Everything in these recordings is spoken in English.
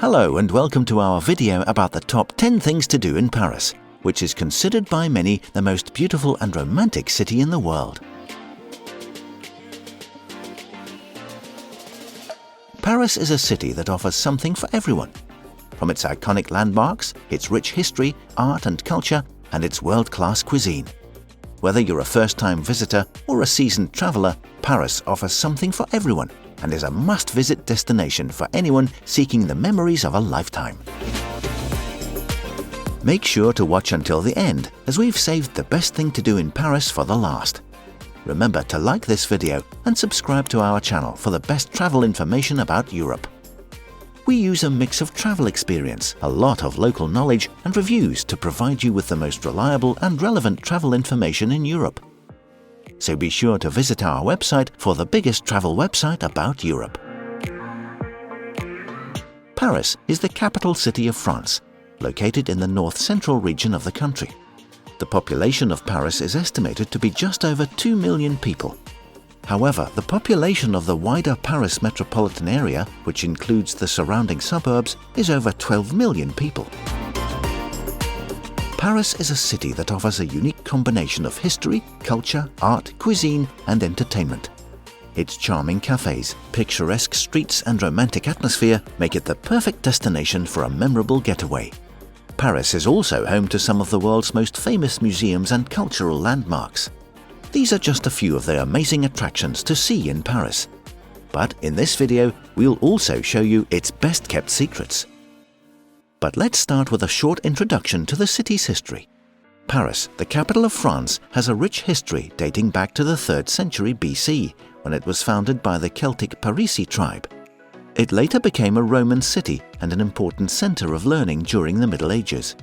Hello and welcome to our video about the top 10 things to do in Paris, which is considered by many the most beautiful and romantic city in the world. Paris is a city that offers something for everyone. From its iconic landmarks, its rich history, art and culture, and its world-class cuisine. Whether you're a first-time visitor or a seasoned traveller, Paris offers something for everyone and is a must-visit destination for anyone seeking the memories of a lifetime. Make sure to watch until the end, as we've saved the best thing to do in Paris for the last. Remember to like this video and subscribe to our channel for the best travel information about Europe. We use a mix of travel experience, a lot of local knowledge and reviews to provide you with the most reliable and relevant travel information in Europe. So be sure to visit our website for the biggest travel website about Europe. Paris is the capital city of France, located in the north-central region of the country. The population of Paris is estimated to be just over 2 million people. However, the population of the wider Paris metropolitan area, which includes the surrounding suburbs, is over 12 million people. Paris is a city that offers a unique combination of history, culture, art, cuisine, and entertainment. Its charming cafes, picturesque streets, and romantic atmosphere make it the perfect destination for a memorable getaway. Paris is also home to some of the world's most famous museums and cultural landmarks. These are just a few of the amazing attractions to see in Paris. But in this video, we'll also show you its best-kept secrets. But let's start with a short introduction to the city's history. Paris, the capital of France, has a rich history dating back to the 3rd century BC, when it was founded by the Celtic Parisii tribe. It later became a Roman city and an important center of learning during the Middle Ages.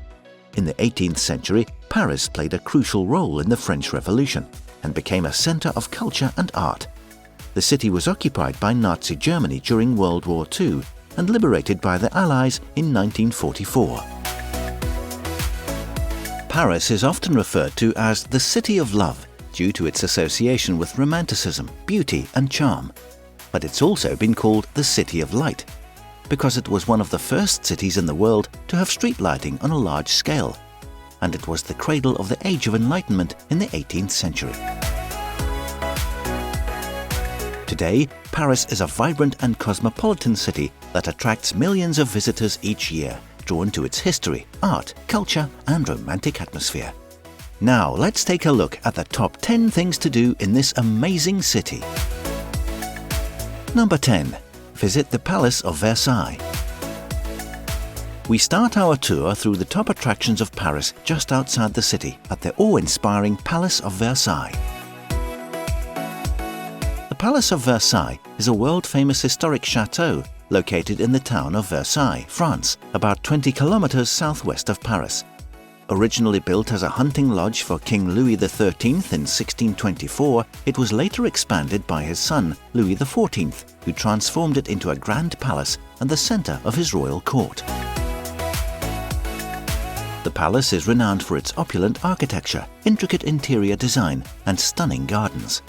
In the 18th century, Paris played a crucial role in the French Revolution and became a center of culture and art. The city was occupied by Nazi Germany during World War II and liberated by the Allies in 1944. Paris is often referred to as the City of Love due to its association with romanticism, beauty and charm. But it's also been called the City of Light because it was one of the first cities in the world to have street lighting on a large scale, and it was the cradle of the Age of Enlightenment in the 18th century. Today, Paris is a vibrant and cosmopolitan city that attracts millions of visitors each year, drawn to its history, art, culture, and romantic atmosphere. Now, let's take a look at the top 10 things to do in this amazing city. Number 10. Visit the Palace of Versailles. We start our tour through the top attractions of Paris just outside the city at the awe-inspiring Palace of Versailles. The Palace of Versailles is a world-famous historic chateau located in the town of Versailles, France, about 20 kilometers southwest of Paris. Originally built as a hunting lodge for King Louis XIII in 1624, it was later expanded by his son, Louis XIV, who transformed it into a grand palace and the center of his royal court. The palace is renowned for its opulent architecture, intricate interior design, and stunning gardens.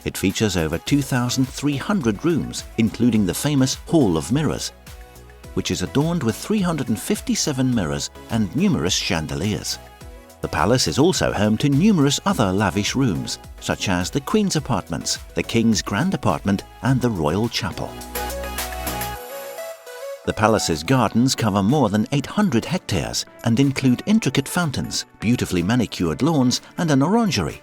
It features over 2,300 rooms, including the famous Hall of Mirrors, which is adorned with 357 mirrors and numerous chandeliers. The palace is also home to numerous other lavish rooms, such as the Queen's apartments, the King's Grand Apartment, and the Royal Chapel. The palace's gardens cover more than 800 hectares and include intricate fountains, beautifully manicured lawns, and an orangery.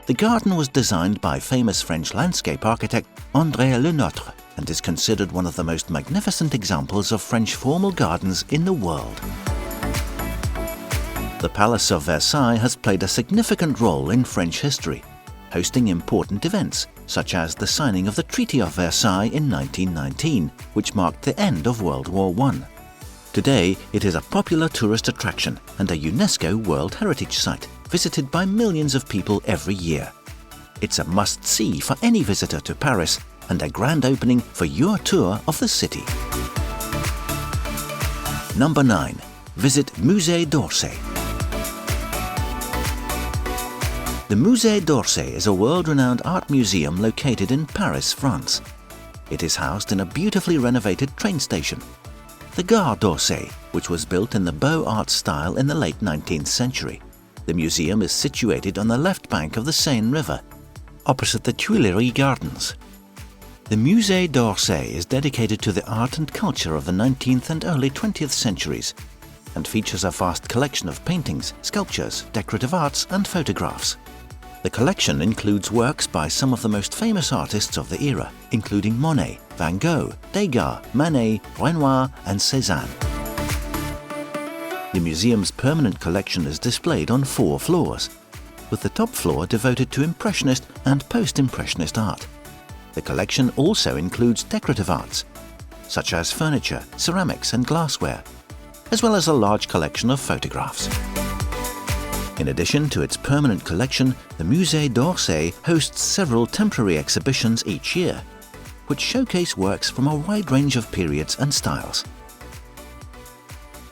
The garden was designed by famous French landscape architect André Notre and is considered one of the most magnificent examples of French formal gardens in the world. The Palace of Versailles has played a significant role in French history, hosting important events such as the signing of the Treaty of Versailles in 1919, which marked the end of World War I. Today, it is a popular tourist attraction and a UNESCO World Heritage Site, visited by millions of people every year. It's a must-see for any visitor to Paris and a grand opening for your tour of the city. Number 9. Visit Musée d'Orsay. The Musée d'Orsay is a world-renowned art museum located in Paris, France. It is housed in a beautifully renovated train station. the Gare d'Orsay, which was built in the Beaux Arts style in the late 19th century. The museum is situated on the left bank of the Seine River, opposite the Tuileries Gardens. The Musée d'Orsay is dedicated to the art and culture of the 19th and early 20th centuries and features a vast collection of paintings, sculptures, decorative arts and photographs. The collection includes works by some of the most famous artists of the era, including Monet, Van Gogh, Degas, Manet, Renoir and Cézanne. The museum's permanent collection is displayed on 4 floors, with the top floor devoted to Impressionist and Post-Impressionist art. The collection also includes decorative arts, such as furniture, ceramics and glassware, as well as a large collection of photographs. In addition to its permanent collection, the Musée d'Orsay hosts several temporary exhibitions each year, which showcase works from a wide range of periods and styles.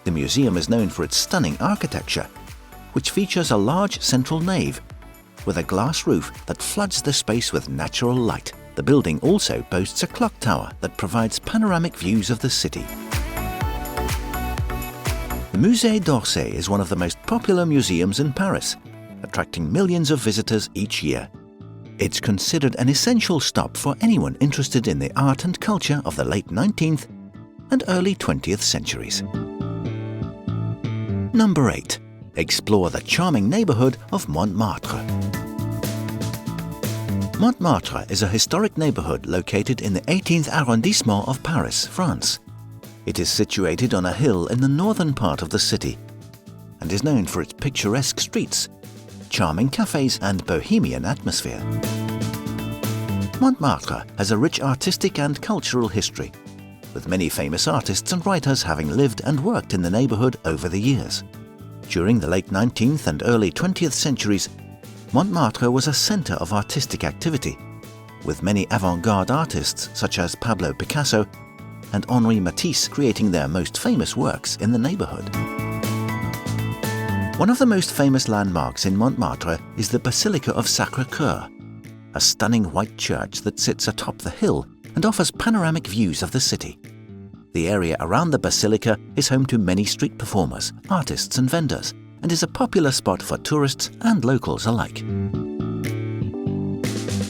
The museum is known for its stunning architecture, which features a large central nave with a glass roof that floods the space with natural light. The building also boasts a clock tower that provides panoramic views of the city. The Musée d'Orsay is one of the most popular museums in Paris, attracting millions of visitors each year. It's considered an essential stop for anyone interested in the art and culture of the late 19th and early 20th centuries. Number 8. Explore the charming neighborhood of Montmartre. Montmartre is a historic neighborhood located in the 18th arrondissement of Paris, France. It is situated on a hill in the northern part of the city and is known for its picturesque streets, charming cafes and bohemian atmosphere. Montmartre has a rich artistic and cultural history, with many famous artists and writers having lived and worked in the neighborhood over the years. During the late 19th and early 20th centuries, Montmartre was a center of artistic activity, with many avant-garde artists such as Pablo Picasso and Henri Matisse creating their most famous works in the neighborhood. One of the most famous landmarks in Montmartre is the Basilica of Sacré-Cœur, a stunning white church that sits atop the hill and offers panoramic views of the city. The area around the basilica is home to many street performers, artists and vendors, and is a popular spot for tourists and locals alike.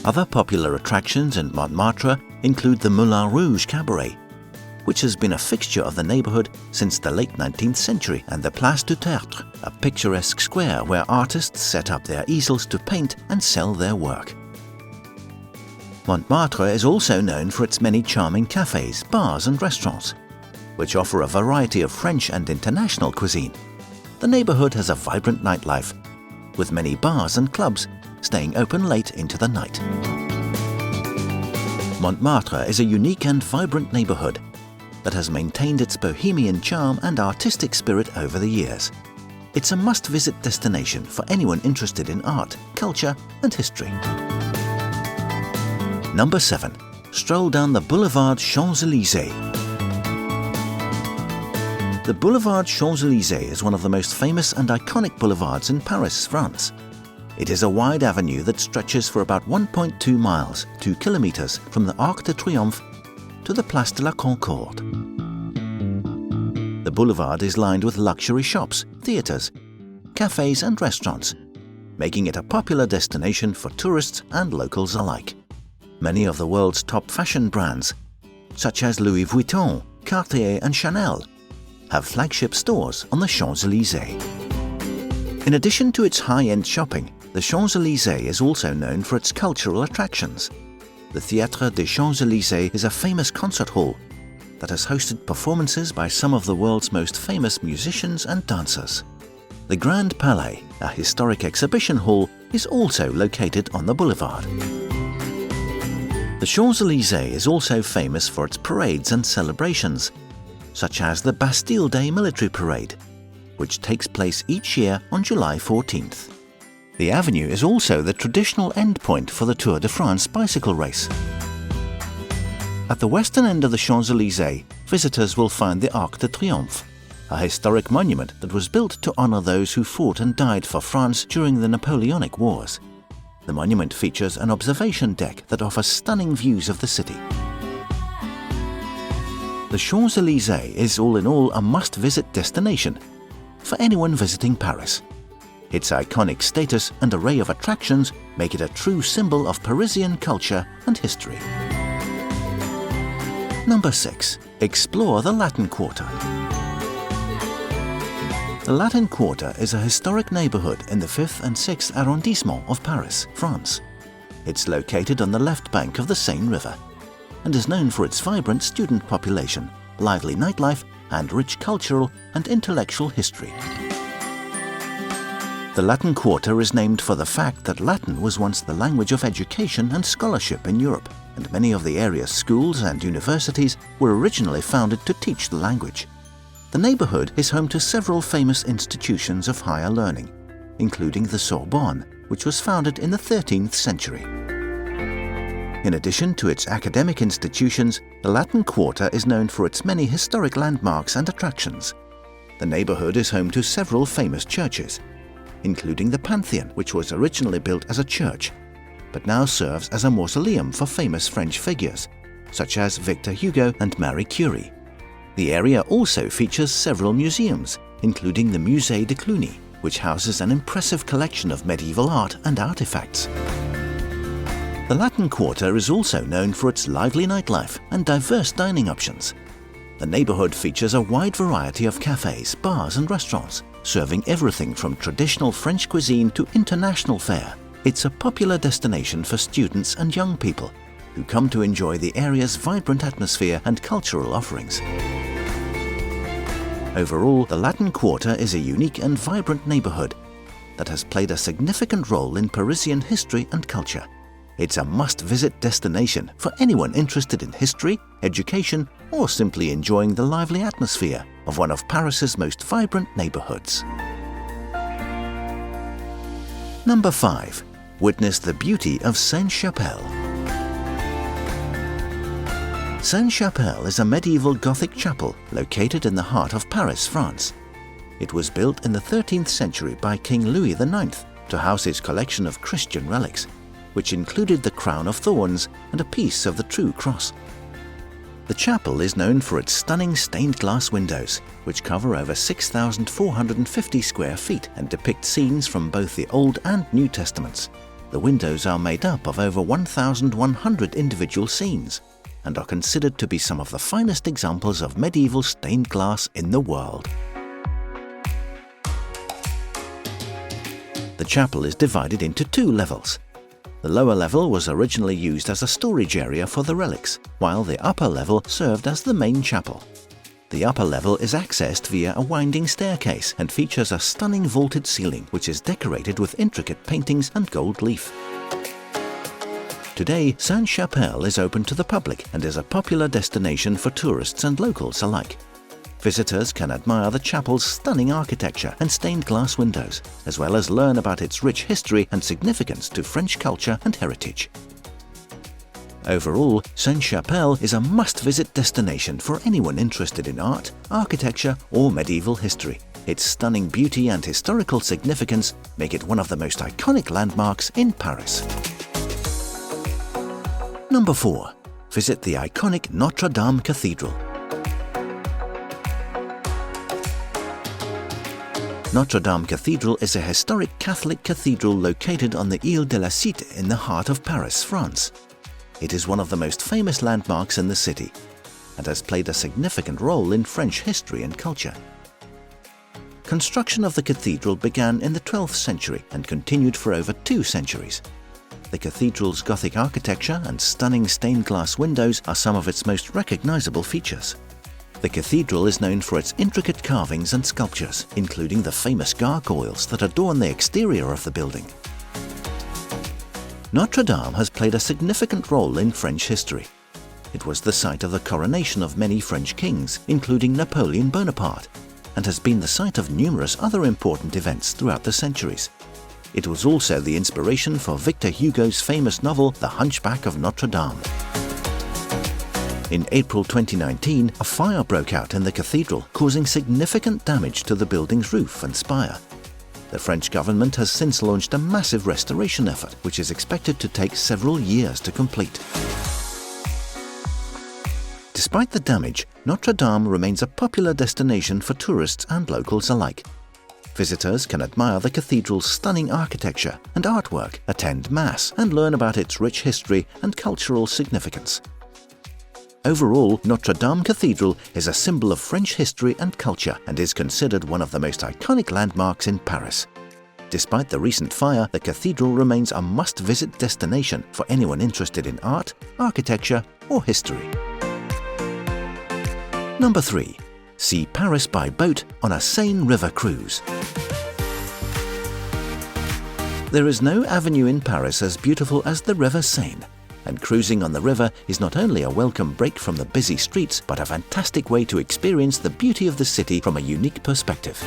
Other popular attractions in Montmartre include the Moulin Rouge Cabaret, which has been a fixture of the neighborhood since the late 19th century, and the Place du Tertre, a picturesque square where artists set up their easels to paint and sell their work. Montmartre is also known for its many charming cafes, bars and restaurants, which offer a variety of French and international cuisine. The neighborhood has a vibrant nightlife, with many bars and clubs staying open late into the night. Montmartre is a unique and vibrant neighborhood that has maintained its bohemian charm and artistic spirit over the years. It's a must-visit destination for anyone interested in art, culture and history. Number 7. Stroll down the boulevard Champs-Élysées. The boulevard Champs-Élysées is one of the most famous and iconic boulevards in Paris, France. It is a wide avenue that stretches for about 1.2 miles, 2 kilometers, from the Arc de Triomphe to the Place de la Concorde. The boulevard is lined with luxury shops, theaters, cafes and restaurants, making it a popular destination for tourists and locals alike. Many of the world's top fashion brands, such as Louis Vuitton, Cartier and Chanel, have flagship stores on the Champs-Élysées. In addition to its high-end shopping, the Champs-Élysées is also known for its cultural attractions. The Théâtre des Champs-Élysées is a famous concert hall that has hosted performances by some of the world's most famous musicians and dancers. The Grand Palais, a historic exhibition hall, is also located on the boulevard. The Champs-Élysées is also famous for its parades and celebrations, such as the Bastille Day Military Parade, which takes place each year on July 14th. The avenue is also the traditional endpoint for the Tour de France bicycle race. At the western end of the Champs-Élysées, visitors will find the Arc de Triomphe, a historic monument that was built to honor those who fought and died for France during the Napoleonic Wars. The monument features an observation deck that offers stunning views of the city. The Champs-Élysées is all in all a must-visit destination for anyone visiting Paris. Its iconic status and array of attractions make it a true symbol of Parisian culture and history. Number 6. Explore the Latin Quarter. The Latin Quarter is a historic neighborhood in the 5th and 6th arrondissement of Paris, France. It's located on the left bank of the Seine River and is known for its vibrant student population, lively nightlife, and rich cultural and intellectual history. The Latin Quarter is named for the fact that Latin was once the language of education and scholarship in Europe, and many of the area's schools and universities were originally founded to teach the language. The neighborhood is home to several famous institutions of higher learning, including the Sorbonne, which was founded in the 13th century. In addition to its academic institutions, the Latin Quarter is known for its many historic landmarks and attractions. The neighborhood is home to several famous churches, including the Pantheon, which was originally built as a church, but now serves as a mausoleum for famous French figures, such as Victor Hugo and Marie Curie. The area also features several museums, including the Musee de Cluny, which houses an impressive collection of medieval art and artifacts. The Latin Quarter is also known for its lively nightlife and diverse dining options. The neighborhood features a wide variety of cafes, bars and restaurants, serving everything from traditional French cuisine to international fare. It's a popular destination for students and young people who come to enjoy the area's vibrant atmosphere and cultural offerings. Overall, the Latin Quarter is a unique and vibrant neighborhood that has played a significant role in Parisian history and culture. It's a must-visit destination for anyone interested in history, education, or simply enjoying the lively atmosphere of one of Paris's most vibrant neighborhoods. Number 5. Witness the beauty of Sainte-Chapelle. Sainte-Chapelle is a medieval Gothic chapel located in the heart of Paris, France. It was built in the 13th century by King Louis IX to house his collection of Christian relics, which included the crown of thorns and a piece of the true cross. The chapel is known for its stunning stained glass windows, which cover over 6,450 square feet and depict scenes from both the Old and New Testaments. The windows are made up of over 1,100 individual scenes and are considered to be some of the finest examples of medieval stained glass in the world. The chapel is divided into 2 levels. The lower level was originally used as a storage area for the relics, while the upper level served as the main chapel. The upper level is accessed via a winding staircase and features a stunning vaulted ceiling, which is decorated with intricate paintings and gold leaf. Today, Sainte-Chapelle is open to the public and is a popular destination for tourists and locals alike. Visitors can admire the chapel's stunning architecture and stained glass windows, as well as learn about its rich history and significance to French culture and heritage. Overall, Sainte-Chapelle is a must-visit destination for anyone interested in art, architecture, or medieval history. Its stunning beauty and historical significance make it one of the most iconic landmarks in Paris. Number 4. Visit the iconic Notre Cathedral. Notre Dame Cathedral is a historic Catholic cathedral located on the Ile de la Cité in the heart of Paris, France. It is one of the most famous landmarks in the city and has played a significant role in French history and culture. Construction of the cathedral began in the 12th century and continued for over 2 centuries. The cathedral's Gothic architecture and stunning stained glass windows are some of its most recognizable features. The cathedral is known for its intricate carvings and sculptures, including the famous gargoyles that adorn the exterior of the building. Notre Dame has played a significant role in French history. It was the site of the coronation of many French kings, including Napoleon Bonaparte, and has been the site of numerous other important events throughout the centuries. It was also the inspiration for Victor Hugo's famous novel The Hunchback of Notre Dame. In April 2019, a fire broke out in the cathedral, causing significant damage to the building's roof and spire. The French government has since launched a massive restoration effort, which is expected to take several years to complete. Despite the damage, Notre Dame remains a popular destination for tourists and locals alike. Visitors can admire the cathedral's stunning architecture and artwork, attend Mass, and learn about its rich history and cultural significance. Overall, Notre Dame Cathedral is a symbol of French history and culture and is considered one of the most iconic landmarks in Paris. Despite the recent fire, the cathedral remains a must-visit destination for anyone interested in art, architecture, or history. Number 3. See Paris by boat on a Seine river cruise. There is no avenue in Paris as beautiful as the river Seine, and cruising on the river is not only a welcome break from the busy streets, but a fantastic way to experience the beauty of the city from a unique perspective.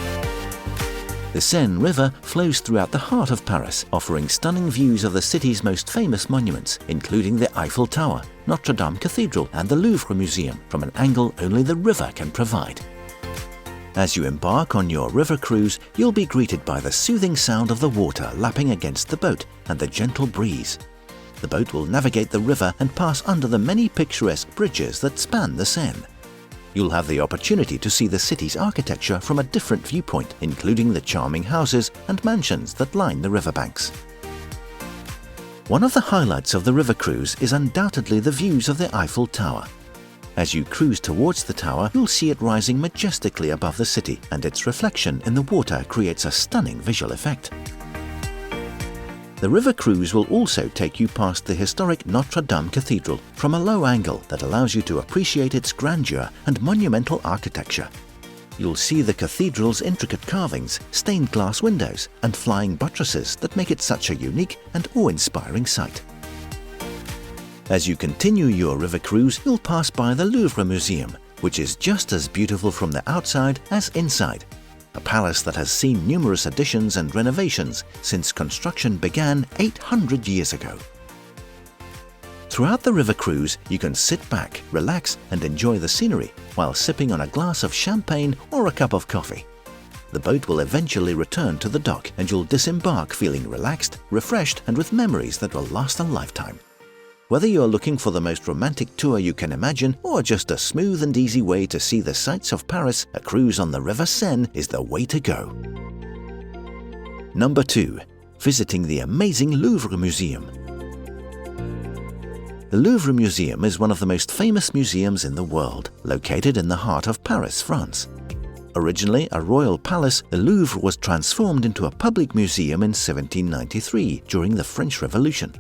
The Seine River flows throughout the heart of Paris, offering stunning views of the city's most famous monuments, including the Eiffel Tower, Notre Dame Cathedral, and the Louvre Museum, from an angle only the river can provide. As you embark on your river cruise, you'll be greeted by the soothing sound of the water lapping against the boat and the gentle breeze. The boat will navigate the river and pass under the many picturesque bridges that span the Seine. You'll have the opportunity to see the city's architecture from a different viewpoint, including the charming houses and mansions that line the riverbanks. One of the highlights of the river cruise is undoubtedly the views of the Eiffel Tower. As you cruise towards the tower, you'll see it rising majestically above the city, and its reflection in the water creates a stunning visual effect. The river cruise will also take you past the historic Notre Dame Cathedral from a low angle that allows you to appreciate its grandeur and monumental architecture. You'll see the cathedral's intricate carvings, stained glass windows, and flying buttresses that make it such a unique and awe-inspiring sight. As you continue your river cruise, you'll pass by the Louvre Museum, which is just as beautiful from the outside as inside. A palace that has seen numerous additions and renovations since construction began 800 years ago. Throughout the river cruise, you can sit back, relax, and enjoy the scenery while sipping on a glass of champagne or a cup of coffee. The boat will eventually return to the dock, and you'll disembark feeling relaxed, refreshed, and with memories that will last a lifetime. Whether you're looking for the most romantic tour you can imagine or just a smooth and easy way to see the sights of Paris, a cruise on the River Seine is the way to go. Number 2. Visiting the amazing Louvre Museum. The Louvre Museum is one of the most famous museums in the world, located in the heart of Paris, France. Originally a royal palace, the Louvre was transformed into a public museum in 1793 during the French Revolution.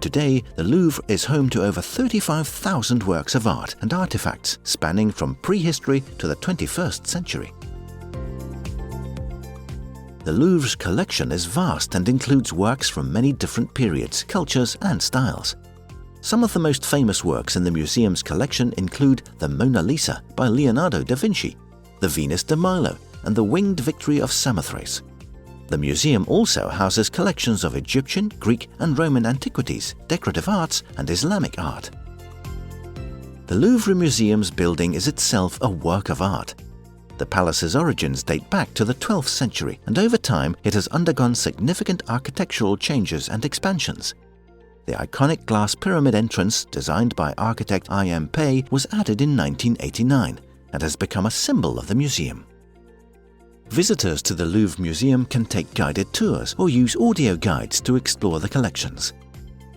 Today, the Louvre is home to over 35,000 works of art and artifacts spanning from prehistory to the 21st century. The Louvre's collection is vast and includes works from many different periods, cultures, and styles. Some of the most famous works in the museum's collection include the Mona Lisa by Leonardo da Vinci, the Venus de Milo, and the Winged Victory of Samothrace. The museum also houses collections of Egyptian, Greek, and Roman antiquities, decorative arts, and Islamic art. The Louvre Museum's building is itself a work of art. The palace's origins date back to the 12th century, and over time it has undergone significant architectural changes and expansions. The iconic glass pyramid entrance, designed by architect I.M. Pei, was added in 1989 and has become a symbol of the museum. Visitors to the Louvre Museum can take guided tours or use audio guides to explore the collections.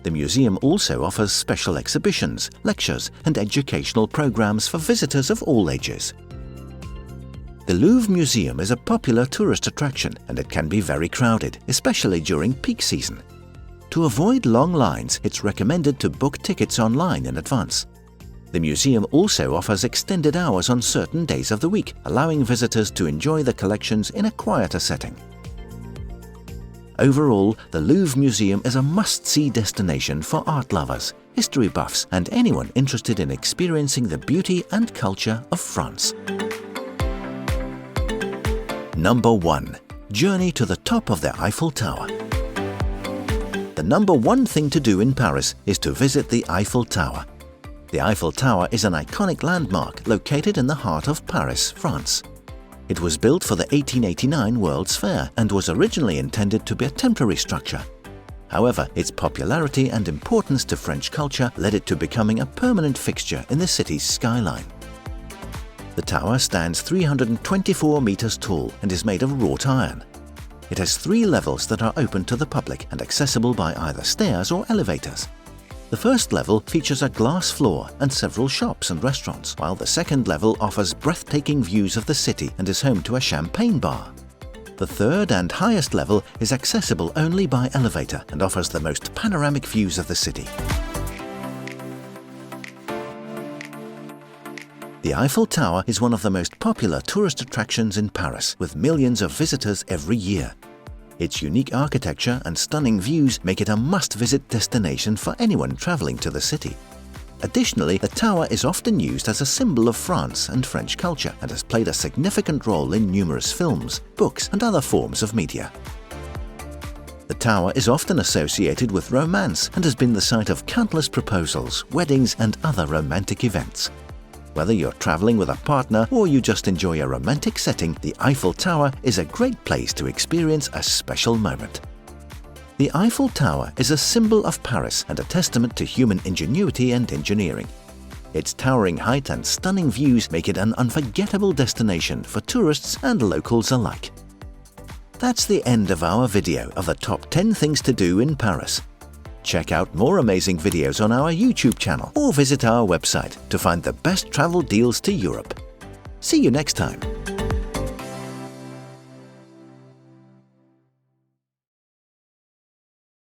The museum also offers special exhibitions, lectures, and educational programs for visitors of all ages. The Louvre Museum is a popular tourist attraction, and it can be very crowded, especially during peak season. To avoid long lines, it's recommended to book tickets online in advance. The museum also offers extended hours on certain days of the week, allowing visitors to enjoy the collections in a quieter setting. Overall, the Louvre Museum is a must-see destination for art lovers, history buffs, and anyone interested in experiencing the beauty and culture of France. Number 1. Journey to the top of the Eiffel Tower. The number one thing to do in Paris is to visit the Eiffel Tower. The Eiffel Tower is an iconic landmark located in the heart of Paris, France. It was built for the 1889 World's Fair and was originally intended to be a temporary structure. However, its popularity and importance to French culture led it to becoming a permanent fixture in the city's skyline. The tower stands 324 meters tall and is made of wrought iron. It has 3 levels that are open to the public and accessible by either stairs or elevators. The first level features a glass floor and several shops and restaurants, while the second level offers breathtaking views of the city and is home to a champagne bar. The third and highest level is accessible only by elevator and offers the most panoramic views of the city. The Eiffel Tower is one of the most popular tourist attractions in Paris, with millions of visitors every year. Its unique architecture and stunning views make it a must-visit destination for anyone traveling to the city. Additionally, the tower is often used as a symbol of France and French culture and has played a significant role in numerous films, books, and other forms of media. The tower is often associated with romance and has been the site of countless proposals, weddings, and other romantic events. Whether you're traveling with a partner or you just enjoy a romantic setting, the Eiffel Tower is a great place to experience a special moment. The Eiffel Tower is a symbol of Paris and a testament to human ingenuity and engineering. Its towering height and stunning views make it an unforgettable destination for tourists and locals alike. That's the end of our video of the top 10 things to do in Paris. Check out more amazing videos on our YouTube channel or visit our website to find the best travel deals to Europe. See you next time!